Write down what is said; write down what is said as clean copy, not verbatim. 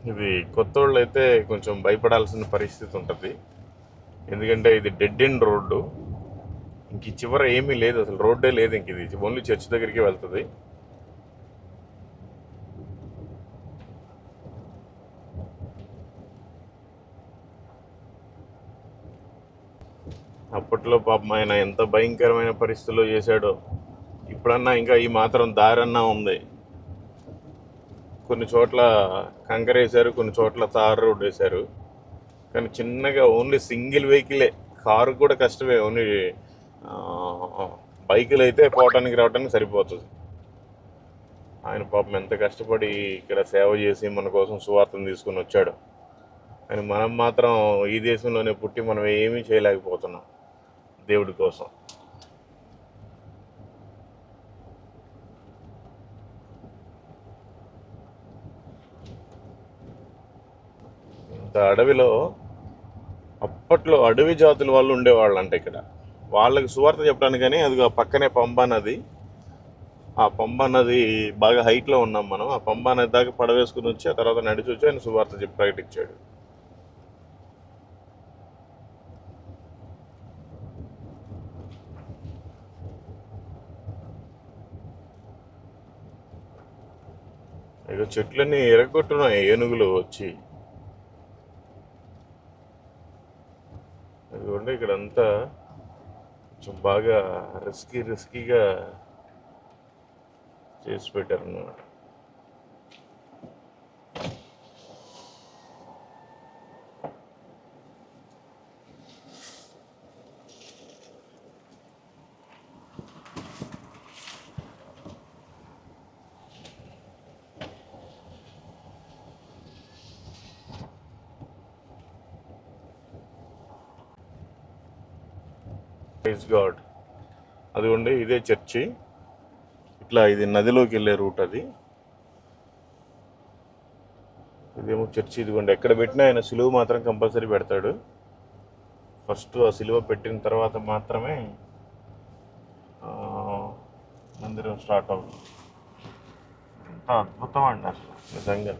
ఇది కొత్తోళ్ళు అయితే కొంచెం భయపడాల్సిన పరిస్థితి ఉంటుంది. ఎందుకంటే ఇది డెడ్ ఎండ్ రోడ్డు. ఇంక ఈ చివర ఏమీ లేదు, అసలు రోడ్డే లేదు. ఇంక ఇది ఓన్లీ చర్చ్ దగ్గరికి వెళ్తుంది. అప్పట్లో పాపం ఆయన ఎంత భయంకరమైన పరిస్థితుల్లో చేశాడో. ఇప్పుడన్నా ఇంకా ఈ మాత్రం దారన్నా ఉంది. కొన్ని చోట్ల కంకర వేశారు, కొన్ని చోట్ల తార్ రోడ్ వేశారు. కానీ చిన్నగా ఓన్లీ సింగిల్ వెహికలే, కారు కూడా కష్టమే. ఓన్లీ బైకులు అయితే పోవటానికి రావడానికి సరిపోతుంది. ఆయన పాపం ఎంత కష్టపడి ఇక్కడ సేవ చేసి మన కోసం సువార్తను తీసుకుని వచ్చాడు. కానీ మనం మాత్రం ఈ దేశంలోనే పుట్టి మనం ఏమీ చేయలేకపోతున్నాం దేవుడి కోసం. ఇంత అడవిలో అప్పట్లో అడవి జాతుల వాళ్ళు ఉండేవాళ్ళు అంట ఇక్కడ. వాళ్ళకి సువార్త చెప్పడానికి కానీ అది పక్కనే పంబా నది. ఆ పంబా నది బాగా హైట్లో ఉన్నాం మనం. ఆ పంబా నది దాకా పడవేసుకుని వచ్చి ఆ తర్వాత నడిచి వచ్చి ఆయన సువార్త చెప్పి ప్రకటించాడు. ఇక చెట్లన్నీ ఎరగొట్టున్నాయి ఏనుగులు వచ్చి. ఇదిగోండి ఇక్కడంతా కొంచెం బాగా రిస్కీగా చేసి పెట్టారు అన్నమాట. Praise god. అదిగోండి ఇదే చర్చి. ఇట్లా ఇది నదిలోకి వెళ్ళే రూట్ అది. ఇదేమో చర్చి. ఇదిగోండి ఎక్కడ పెట్టినా ఆయన సిలువ మాత్రం కంపల్సరీ పెడతాడు. ఫస్ట్ ఆ సిలువ పెట్టిన తర్వాత మాత్రమే మందిరం స్టార్ట్ అవుతుంది. ఎంత అద్భుతం అండి అసలు నిజంగా.